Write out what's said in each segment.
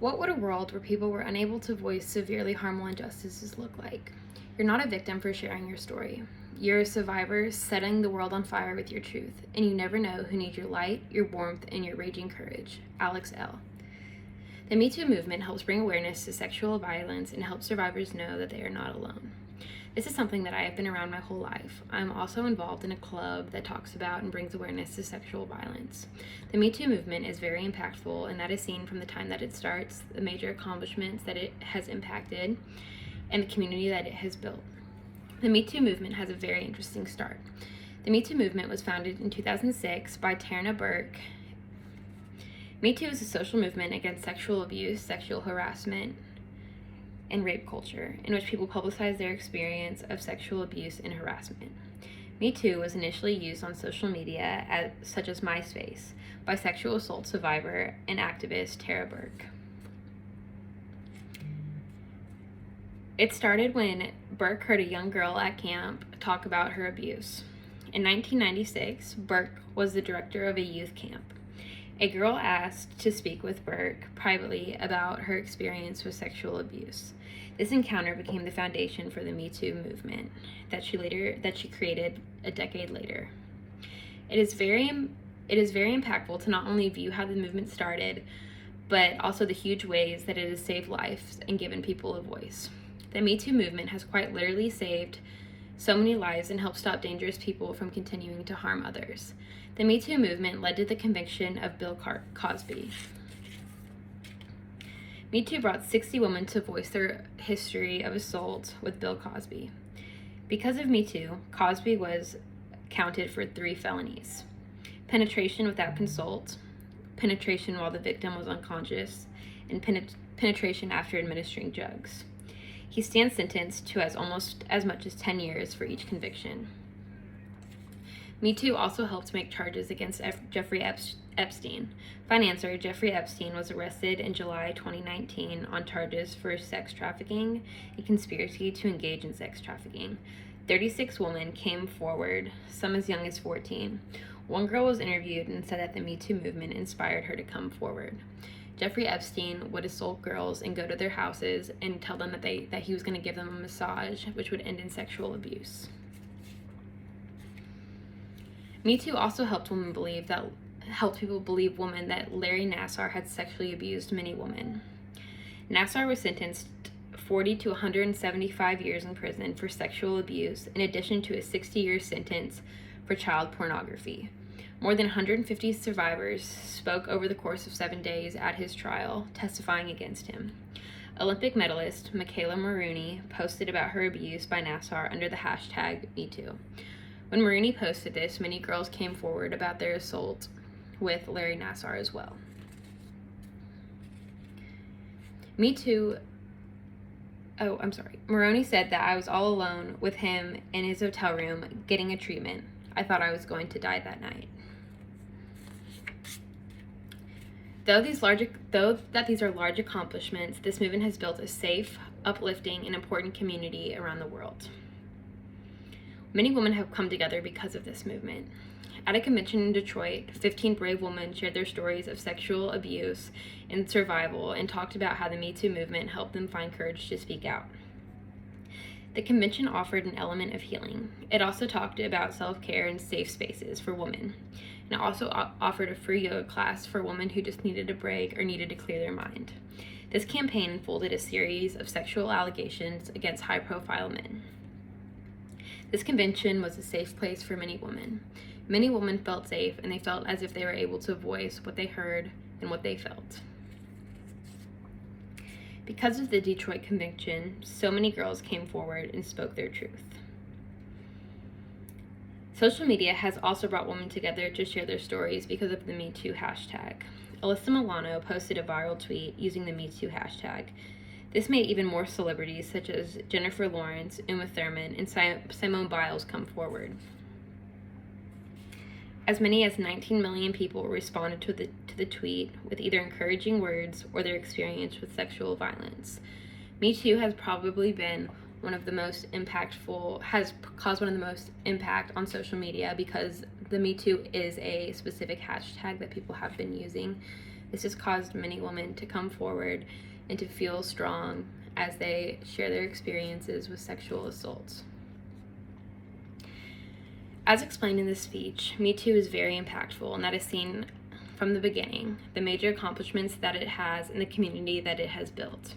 What would a world where people were unable to voice severely harmful injustices look like? You're not a victim for sharing your story. You're a survivor setting the world on fire with your truth, and you never know who needs your light, your warmth, and your raging courage. Alex L. The Me Too movement helps bring awareness to sexual violence and helps survivors know that they are not alone. This is something that I have been around my whole life. I'm also involved in a club that talks about and brings awareness to sexual violence. The Me Too movement is very impactful, and that is seen from the time that it starts, the major accomplishments that it has impacted, and the community that it has built. The Me Too movement has a very interesting start. The Me Too movement was founded in 2006 by Tarana Burke. Me Too is a social movement against sexual abuse, sexual harassment, and rape culture, in which people publicize their experience of sexual abuse and harassment. Me Too was initially used on social media such as MySpace by sexual assault survivor and activist Tara Burke. It started when Burke heard a young girl at camp talk about her abuse. In 1996, Burke was the director of a youth camp. A girl asked to speak with Burke privately about her experience with sexual abuse. This encounter became the foundation for the Me Too movement that she created a decade later. It is very impactful to not only view how the movement started, but also the huge ways that it has saved lives and given people a voice. The Me Too movement has quite literally saved so many lives and helped stop dangerous people from continuing to harm others. The Me Too movement led to the conviction of Bill Cosby. Me Too brought 60 women to voice their history of assault with Bill Cosby. Because of Me Too, Cosby was counted for 3 felonies: penetration without consult, penetration while the victim was unconscious, and penetration after administering drugs. He stands sentenced to almost as much as 10 years for each conviction. Me Too also helped make charges against Jeffrey Epstein. Financier Jeffrey Epstein was arrested in July 2019 on charges for sex trafficking and conspiracy to engage in sex trafficking. 36 women came forward, some as young as 14. One girl was interviewed and said that the Me Too movement inspired her to come forward. Jeffrey Epstein would assault girls and go to their houses and tell them that he was going to give them a massage, which would end in sexual abuse. Me Too also helped people believe women that Larry Nassar had sexually abused many women. Nassar was sentenced 40 to 175 years in prison for sexual abuse, in addition to a 60-year sentence for child pornography. More than 150 survivors spoke over the course of 7 days at his trial, testifying against him. Olympic medalist Michaela Maroney posted about her abuse by Nassar under the hashtag MeToo. When Maroney posted this, many girls came forward about their assault with Larry Nassar as well. Maroney said that I was all alone with him in his hotel room getting a treatment. I thought I was going to die that night. Though these are large accomplishments, this movement has built a safe, uplifting, and important community around the world. Many women have come together because of this movement. At a convention in Detroit, 15 brave women shared their stories of sexual abuse and survival and talked about how the Me Too movement helped them find courage to speak out. The convention offered an element of healing. It also talked about self-care and safe spaces for women. And it also offered a free yoga class for women who just needed a break or needed to clear their mind. This campaign unfolded a series of sexual allegations against high-profile men. This convention was a safe place for many women. Many women felt safe, and they felt as if they were able to voice what they heard and what they felt. Because of the Detroit convention, so many girls came forward and spoke their truth. Social media has also brought women together to share their stories because of the Me Too hashtag. Alyssa Milano posted a viral tweet using the Me Too hashtag. This made even more celebrities such as Jennifer Lawrence, Uma Thurman, and Simone Biles come forward. As many as 19 million people responded to the tweet with either encouraging words or their experience with sexual violence. Me Too has probably been has caused one of the most impact on social media because the Me Too is a specific hashtag that people have been using This has caused many women to come forward and to feel strong as they share their experiences with sexual assaults. As explained in this speech, Me Too is very impactful, and that is seen from the beginning, the major accomplishments that it has and the community that it has built.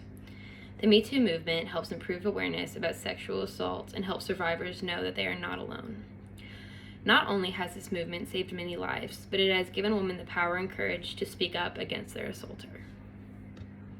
The Me Too movement helps improve awareness about sexual assault and helps survivors know that they are not alone. Not only has this movement saved many lives, but it has given women the power and courage to speak up against their assaulter.